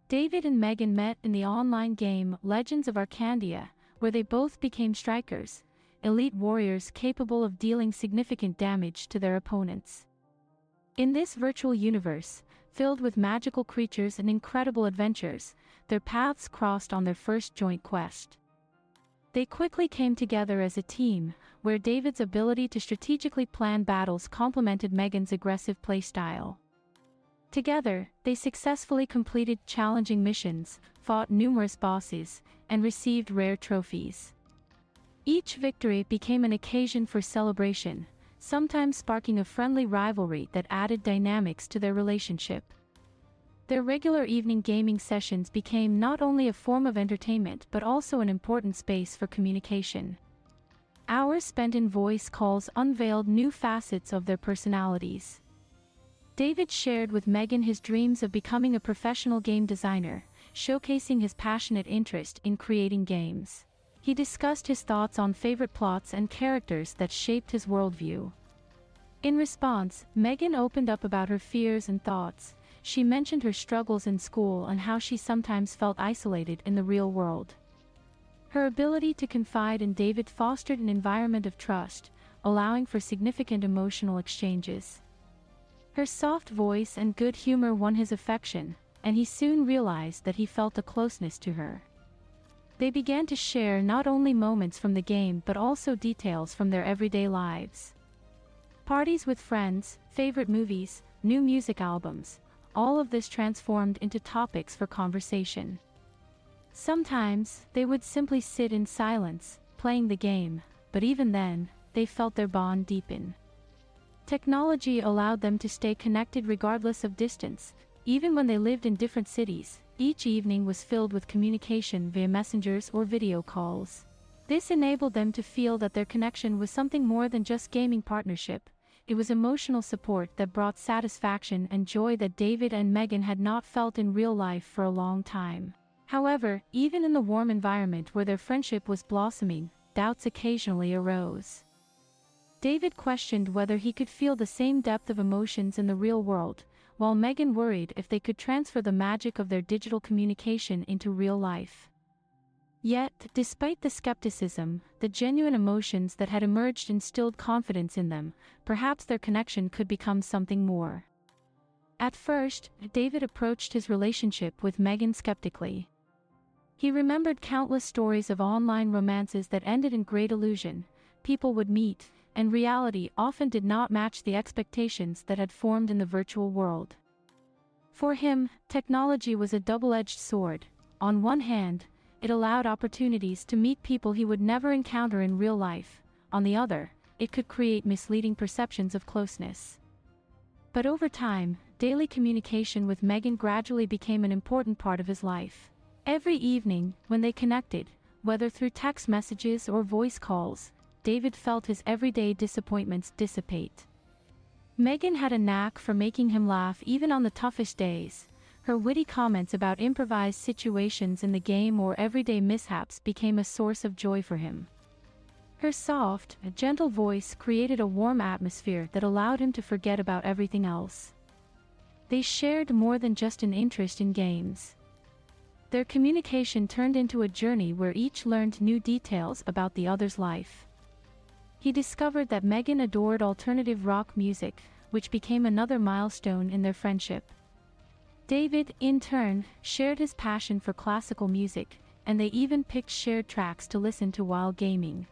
David and Megan met in the online game Legends of Arkandia, where they both became strikers, elite warriors capable of dealing significant damage to their opponents. In this virtual universe, filled with magical creatures and incredible adventures, their paths crossed on their first joint quest. They quickly came together as a team, where David's ability to strategically plan battles complemented Megan's aggressive playstyle. Together, they successfully completed challenging missions, fought numerous bosses, and received rare trophies. Each victory became an occasion for celebration, sometimes sparking a friendly rivalry that added dynamics to their relationship. Their regular evening gaming sessions became not only a form of entertainment but also an important space for communication. Hours spent in voice calls unveiled new facets of their personalities. David shared with Megan his dreams of becoming a professional game designer, showcasing his passionate interest in creating games. He discussed his thoughts on favorite plots and characters that shaped his worldview. In response, Megan opened up about her fears and thoughts. She mentioned her struggles in school and how she sometimes felt isolated in the real world. Her ability to confide in David fostered an environment of trust, allowing for significant emotional exchanges. Her soft voice and good humor won his affection, and he soon realized that he felt a closeness to her. They began to share not only moments from the game but also details from their everyday lives. Parties with friends, favorite movies, new music albums, all of this transformed into topics for conversation. Sometimes, they would simply sit in silence, playing the game, but even then, they felt their bond deepen. Technology allowed them to stay connected regardless of distance, even when they lived in different cities. Each evening was filled with communication via messengers or video calls. This enabled them to feel that their connection was something more than just gaming partnership. It was emotional support that brought satisfaction and joy that David and Megan had not felt in real life for a long time. However, even in the warm environment where their friendship was blossoming, doubts occasionally arose. David questioned whether he could feel the same depth of emotions in the real world, while Megan worried if they could transfer the magic of their digital communication into real life. Yet, despite the skepticism, the genuine emotions that had emerged instilled confidence in them. Perhaps their connection could become something more. At first, David approached his relationship with Megan skeptically. He remembered countless stories of online romances that ended in great illusion. People would meet, and reality often did not match the expectations that had formed in the virtual world. For him, technology was a double-edged sword. On one hand, it allowed opportunities to meet people he would never encounter in real life. On the other, it could create misleading perceptions of closeness. But over time, daily communication with Megan gradually became an important part of his life. Every evening, when they connected, whether through text messages or voice calls, David felt his everyday disappointments dissipate. Megan had a knack for making him laugh even on the toughest days. Her witty comments about improvised situations in the game or everyday mishaps became a source of joy for him. Her soft, gentle voice created a warm atmosphere that allowed him to forget about everything else. They shared more than just an interest in games. Their communication turned into a journey where each learned new details about the other's life. He discovered that Megan adored alternative rock music, which became another milestone in their friendship. David, in turn, shared his passion for classical music, and they even picked shared tracks to listen to while gaming.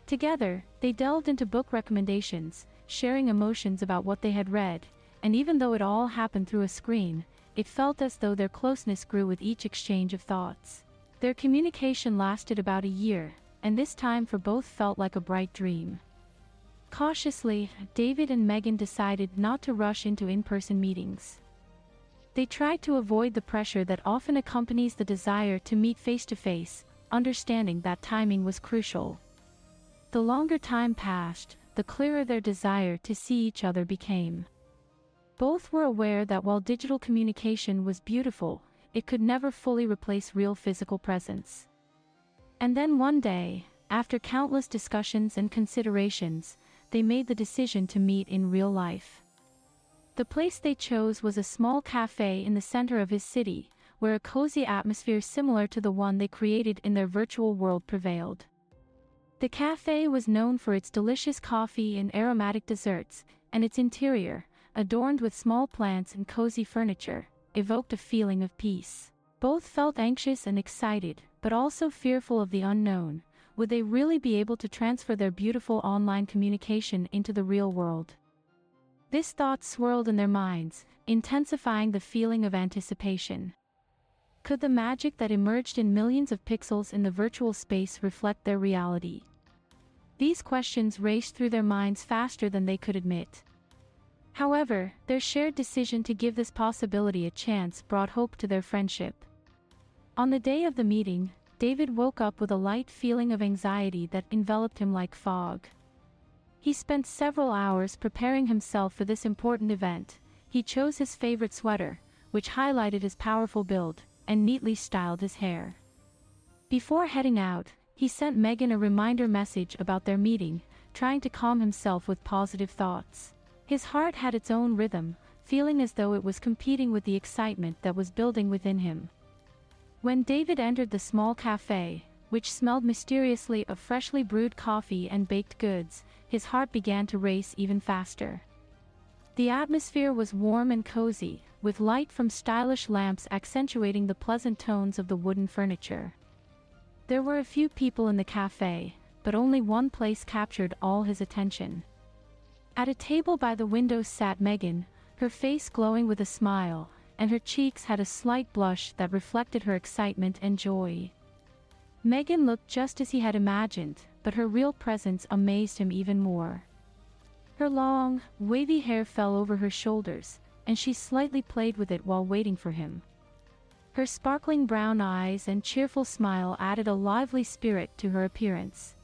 Together, they delved into book recommendations, sharing emotions about what they had read, and even though it all happened through a screen, it felt as though their closeness grew with each exchange of thoughts. Their communication lasted about a year, and this time for both felt like a bright dream. Cautiously, David and Megan decided not to rush into in-person meetings. They tried to avoid the pressure that often accompanies the desire to meet face-to-face, understanding that timing was crucial. The longer time passed, the clearer their desire to see each other became. Both were aware that while digital communication was beautiful, it could never fully replace real physical presence. And then one day, after countless discussions and considerations, they made the decision to meet in real life. The place they chose was a small cafe in the center of his city, where a cozy atmosphere similar to the one they created in their virtual world prevailed. The cafe was known for its delicious coffee and aromatic desserts, and its interior, adorned with small plants and cozy furniture, evoked a feeling of peace. Both felt anxious and excited, but also fearful of the unknown. Would they really be able to transfer their beautiful online communication into the real world? This thought swirled in their minds, intensifying the feeling of anticipation. Could the magic that emerged in millions of pixels in the virtual space reflect their reality? These questions raced through their minds faster than they could admit. However, their shared decision to give this possibility a chance brought hope to their friendship. On the day of the meeting, David woke up with a light feeling of anxiety that enveloped him like fog. He spent several hours preparing himself for this important event. He chose his favorite sweater, which highlighted his powerful build, and neatly styled his hair. Before heading out, he sent Megan a reminder message about their meeting, trying to calm himself with positive thoughts. His heart had its own rhythm, feeling as though it was competing with the excitement that was building within him. When David entered the small cafe, which smelled mysteriously of freshly brewed coffee and baked goods, his heart began to race even faster. The atmosphere was warm and cozy, with light from stylish lamps accentuating the pleasant tones of the wooden furniture. There were a few people in the cafe, but only one place captured all his attention. At a table by the window sat Megan, her face glowing with a smile, and her cheeks had a slight blush that reflected her excitement and joy. Megan looked just as he had imagined, but her real presence amazed him even more. Her long, wavy hair fell over her shoulders, and she slightly played with it while waiting for him. Her sparkling brown eyes and cheerful smile added a lively spirit to her appearance.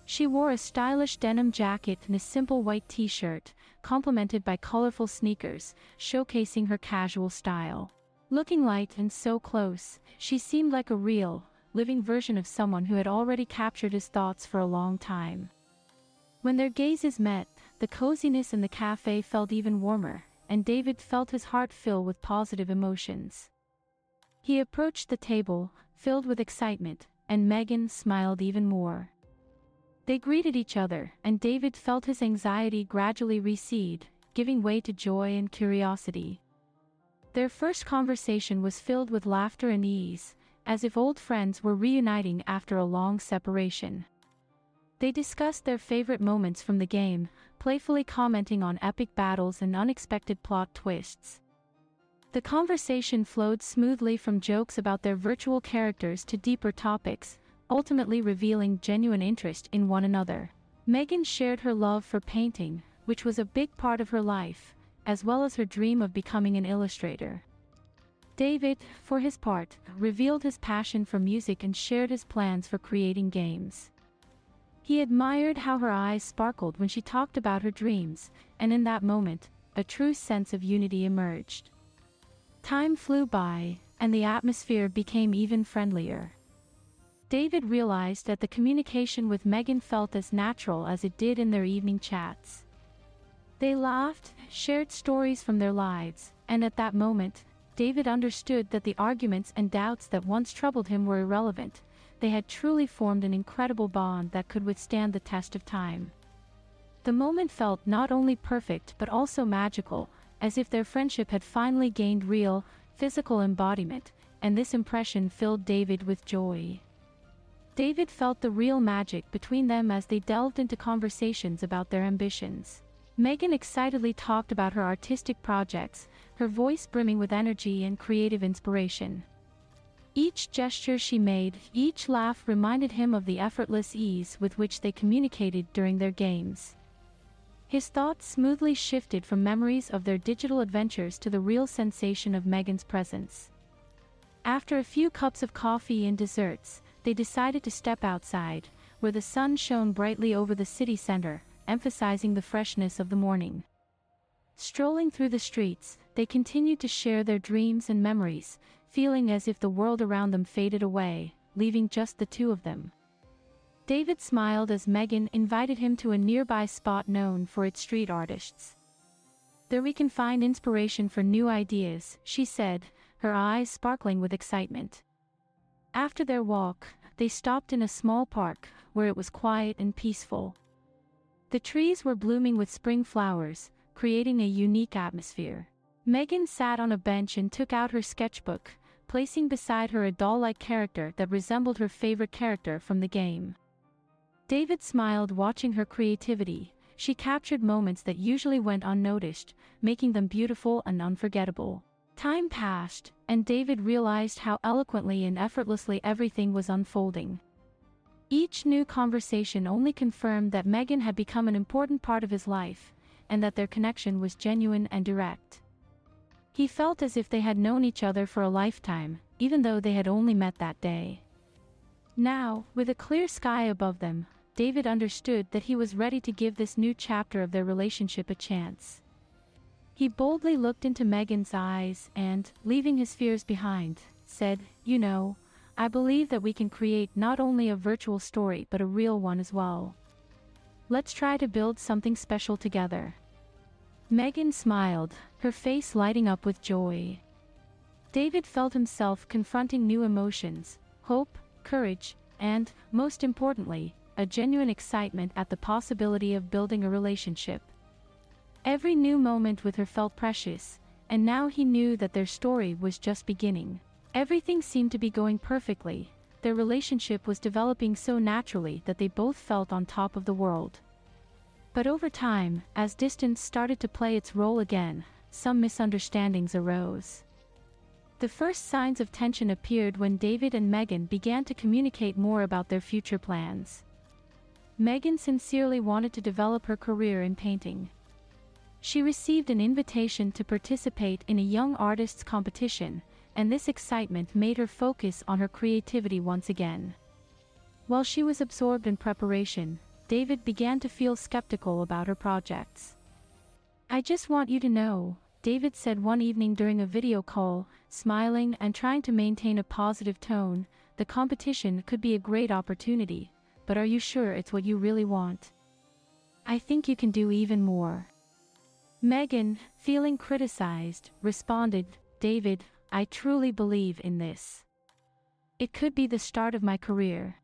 She wore a stylish denim jacket and a simple white t-shirt, complemented by colorful sneakers, showcasing her casual style. Looking light and so close, she seemed like a real, living version of someone who had already captured his thoughts for a long time. When their gazes met, the coziness in the cafe felt even warmer, and David felt his heart fill with positive emotions. He approached the table, filled with excitement, and Megan smiled even more. They greeted each other, and David felt his anxiety gradually recede, giving way to joy and curiosity. Their first conversation was filled with laughter and ease, as if old friends were reuniting after a long separation. They discussed their favorite moments from the game, playfully commenting on epic battles and unexpected plot twists. The conversation flowed smoothly from jokes about their virtual characters to deeper topics, ultimately revealing genuine interest in one another. Megan shared her love for painting, which was a big part of her life, as well as her dream of becoming an illustrator. David, for his part, revealed his passion for music and shared his plans for creating games. He admired how her eyes sparkled when she talked about her dreams, and in that moment, a true sense of unity emerged. Time flew by, and the atmosphere became even friendlier. David realized that the communication with Megan felt as natural as it did in their evening chats. They laughed, shared stories from their lives, and at that moment, David understood that the arguments and doubts that once troubled him were irrelevant. They had truly formed an incredible bond that could withstand the test of time. The moment felt not only perfect but also magical, as if their friendship had finally gained real, physical embodiment, and this impression filled David with joy. David felt the real magic between them as they delved into conversations about their ambitions. Megan excitedly talked about her artistic projects, her voice brimming with energy and creative inspiration. Each gesture she made, each laugh reminded him of the effortless ease with which they communicated during their games. His thoughts smoothly shifted from memories of their digital adventures to the real sensation of Megan's presence. After a few cups of coffee and desserts, they decided to step outside, where the sun shone brightly over the city center, emphasizing the freshness of the morning. Strolling through the streets, they continued to share their dreams and memories, feeling as if the world around them faded away, leaving just the two of them. David smiled as Megan invited him to a nearby spot known for its street artists. "There we can find inspiration for new ideas," she said, her eyes sparkling with excitement. After their walk, they stopped in a small park, where it was quiet and peaceful. The trees were blooming with spring flowers, creating a unique atmosphere. Megan sat on a bench and took out her sketchbook, placing beside her a doll-like character that resembled her favorite character from the game. David smiled watching her creativity. She captured moments that usually went unnoticed, making them beautiful and unforgettable. Time passed, and David realized how eloquently and effortlessly everything was unfolding. Each new conversation only confirmed that Megan had become an important part of his life, and that their connection was genuine and direct. He felt as if they had known each other for a lifetime, even though they had only met that day. Now, with a clear sky above them, David understood that he was ready to give this new chapter of their relationship a chance. He boldly looked into Megan's eyes and, leaving his fears behind, said, "You know, I believe that we can create not only a virtual story but a real one as well. Let's try to build something special together." Megan smiled, her face lighting up with joy. David felt himself confronting new emotions, hope, courage, and, most importantly, a genuine excitement at the possibility of building a relationship. Every new moment with her felt precious, and now he knew that their story was just beginning. Everything seemed to be going perfectly. Their relationship was developing so naturally that they both felt on top of the world. But over time, as distance started to play its role again, some misunderstandings arose. The first signs of tension appeared when David and Megan began to communicate more about their future plans. Megan sincerely wanted to develop her career in painting. She received an invitation to participate in a young artists' competition, and this excitement made her focus on her creativity once again. While she was absorbed in preparation, David began to feel skeptical about her projects. "I just want you to know," David said one evening during a video call, smiling and trying to maintain a positive tone, "the competition could be a great opportunity, but are you sure it's what you really want? I think you can do even more." Megan, feeling criticized, responded, "David, I truly believe in this. It could be the start of my career.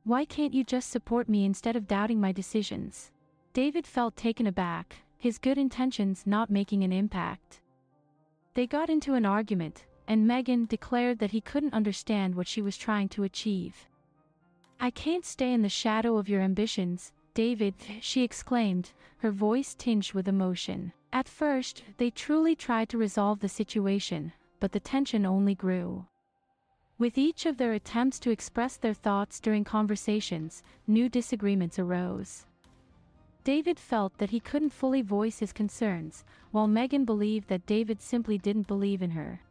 Why can't you just support me instead of doubting my decisions?" David felt taken aback, his good intentions not making an impact. They got into an argument, and Megan declared that he couldn't understand what she was trying to achieve. "I can't stay in the shadow of your ambitions, David," she exclaimed, her voice tinged with emotion. At first, they truly tried to resolve the situation, but the tension only grew. With each of their attempts to express their thoughts during conversations, new disagreements arose. David felt that he couldn't fully voice his concerns, while Megan believed that David simply didn't believe in her.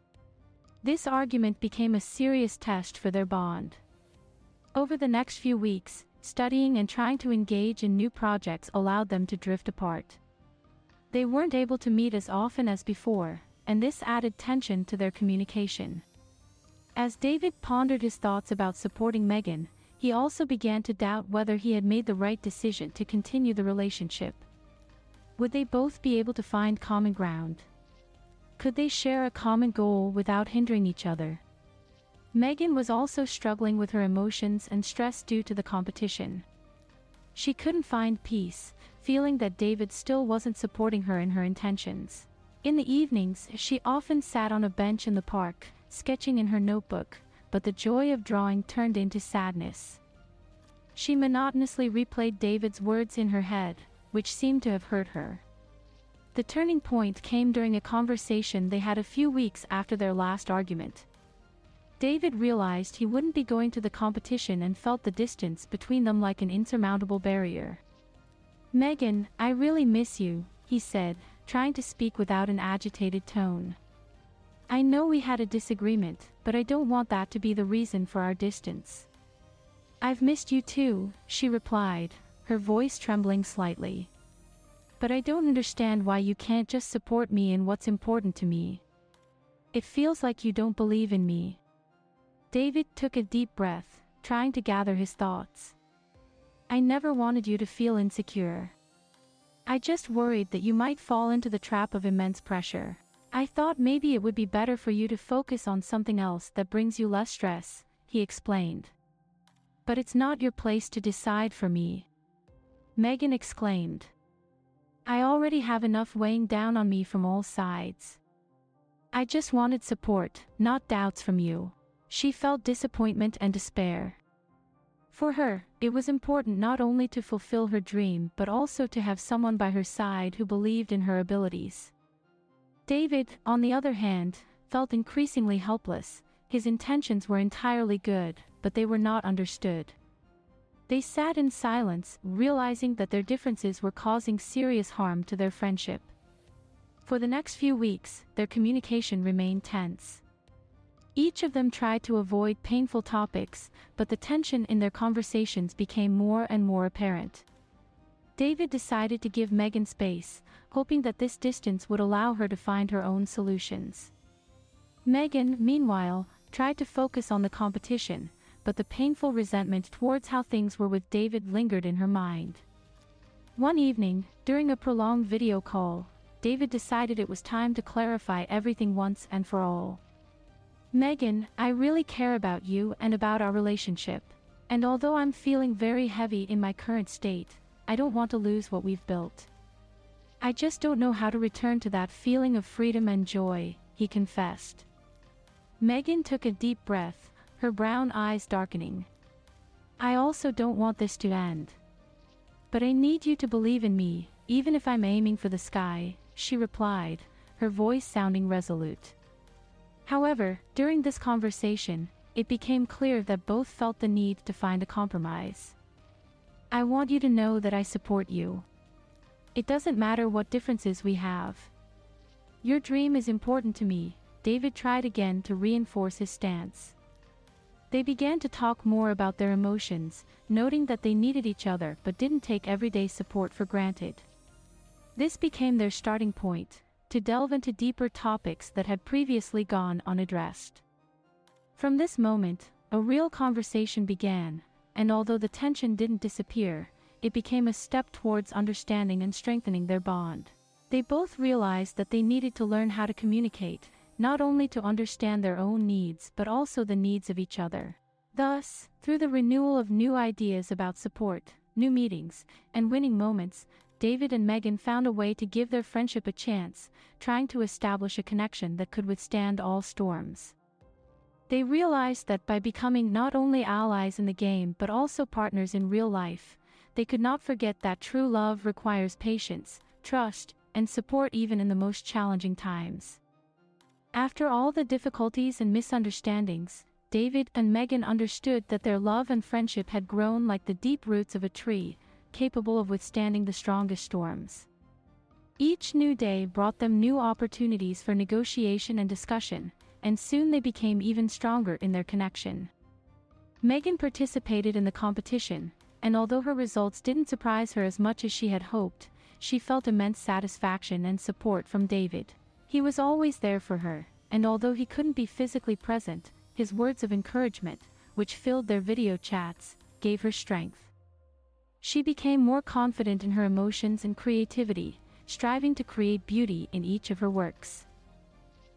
This argument became a serious test for their bond. Over the next few weeks, studying and trying to engage in new projects allowed them to drift apart. They weren't able to meet as often as before, and this added tension to their communication. As David pondered his thoughts about supporting Megan, he also began to doubt whether he had made the right decision to continue the relationship. Would they both be able to find common ground? Could they share a common goal without hindering each other? Megan was also struggling with her emotions and stress due to the competition. She couldn't find peace, feeling that David still wasn't supporting her in her intentions. In the evenings, she often sat on a bench in the park, sketching in her notebook, but the joy of drawing turned into sadness. She monotonously replayed David's words in her head, which seemed to have hurt her. The turning point came during a conversation they had a few weeks after their last argument. David realized he wouldn't be going to the competition and felt the distance between them like an insurmountable barrier. "Megan, I really miss you," he said, trying to speak without an agitated tone. "I know we had a disagreement, but I don't want that to be the reason for our distance." "I've missed you too," she replied, her voice trembling slightly. "But I don't understand why you can't just support me in what's important to me. It feels like you don't believe in me." David took a deep breath, trying to gather his thoughts. "I never wanted you to feel insecure. I just worried that you might fall into the trap of immense pressure." "I thought maybe it would be better for you to focus on something else that brings you less stress," he explained. "But it's not your place to decide for me," Megan exclaimed. "I already have enough weighing down on me from all sides. I just wanted support, not doubts from you." She felt disappointment and despair. For her, it was important not only to fulfill her dream but also to have someone by her side who believed in her abilities. David, on the other hand, felt increasingly helpless. His intentions were entirely good, but they were not understood. They sat in silence, realizing that their differences were causing serious harm to their friendship. For the next few weeks, their communication remained tense. Each of them tried to avoid painful topics, but the tension in their conversations became more and more apparent. David decided to give Megan space, hoping that this distance would allow her to find her own solutions. Megan, meanwhile, tried to focus on the competition, but the painful resentment towards how things were with David lingered in her mind. One evening, during a prolonged video call, David decided it was time to clarify everything once and for all. "Megan, I really care about you and about our relationship. And although I'm feeling very heavy in my current state, I don't want to lose what we've built. I just don't know how to return to that feeling of freedom and joy," he confessed. Megan took a deep breath, her brown eyes darkening. "I also don't want this to end. But I need you to believe in me, even if I'm aiming for the sky," she replied, her voice sounding resolute. However, during this conversation, it became clear that both felt the need to find a compromise. "I want you to know that I support you. It doesn't matter what differences we have. Your dream is important to me," David tried again to reinforce his stance. They began to talk more about their emotions, noting that they needed each other but didn't take everyday support for granted. This became their starting point, to delve into deeper topics that had previously gone unaddressed. From this moment, a real conversation began, and although the tension didn't disappear, it became a step towards understanding and strengthening their bond. They both realized that they needed to learn how to communicate, not only to understand their own needs but also the needs of each other. Thus, through the renewal of new ideas about support, new meetings, and winning moments, David and Megan found a way to give their friendship a chance, trying to establish a connection that could withstand all storms. They realized that by becoming not only allies in the game but also partners in real life, they could not forget that true love requires patience, trust, and support even in the most challenging times. After all the difficulties and misunderstandings, David and Megan understood that their love and friendship had grown like the deep roots of a tree, capable of withstanding the strongest storms. Each new day brought them new opportunities for negotiation and discussion, and soon they became even stronger in their connection. Megan participated in the competition, and although her results didn't surprise her as much as she had hoped, she felt immense satisfaction and support from David. He was always there for her, and although he couldn't be physically present, his words of encouragement, which filled their video chats, gave her strength. She became more confident in her emotions and creativity, striving to create beauty in each of her works.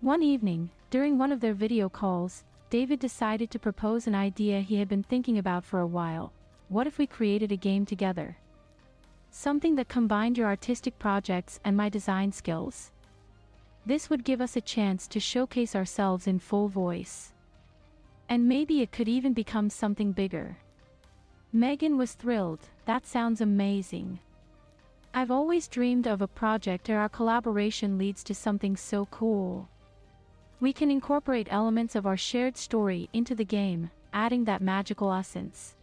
One evening, during one of their video calls, David decided to propose an idea he had been thinking about for a while. "What if we created a game together? Something that combined your artistic projects and my design skills. This would give us a chance to showcase ourselves in full voice. And maybe it could even become something bigger." Megan was thrilled. "That sounds amazing. I've always dreamed of a project where our collaboration leads to something so cool. We can incorporate elements of our shared story into the game, adding that magical essence."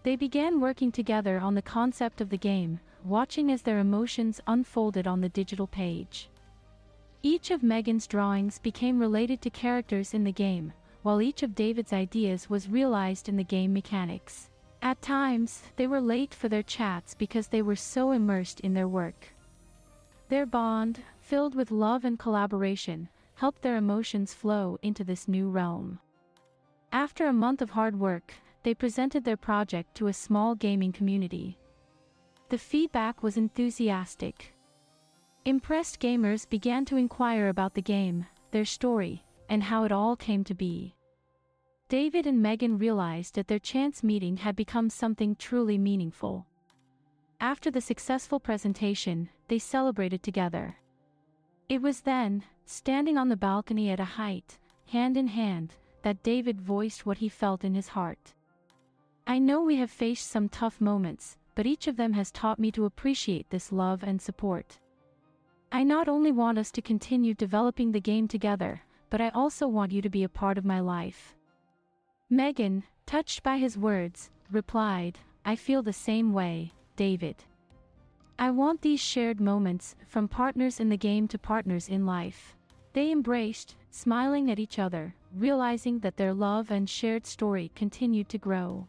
They began working together on the concept of the game, watching as their emotions unfolded on the digital page. Each of Megan's drawings became related to characters in the game, while each of David's ideas was realized in the game mechanics. At times, they were late for their chats because they were so immersed in their work. Their bond, filled with love and collaboration, helped their emotions flow into this new realm. After a month of hard work, they presented their project to a small gaming community. The feedback was enthusiastic. Impressed gamers began to inquire about the game, their story, and how it all came to be. David and Megan realized that their chance meeting had become something truly meaningful. After the successful presentation, they celebrated together. It was then, standing on the balcony at a height, hand in hand, that David voiced what he felt in his heart. "I know we have faced some tough moments, but each of them has taught me to appreciate this love and support. I not only want us to continue developing the game together, but I also want you to be a part of my life." Megan, touched by his words, replied, "I feel the same way, David. I want these shared moments, from partners in the game to partners in life." They embraced, smiling at each other, realizing that their love and shared story continued to grow.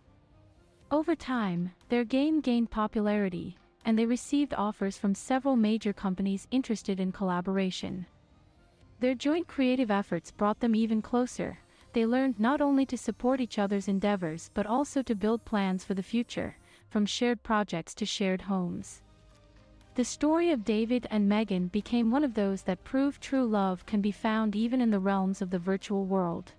Over time, their game gained popularity, and they received offers from several major companies interested in collaboration. Their joint creative efforts brought them even closer. They learned not only to support each other's endeavors but also to build plans for the future, from shared projects to shared homes. The story of David and Megan became one of those that prove true love can be found even in the realms of the virtual world.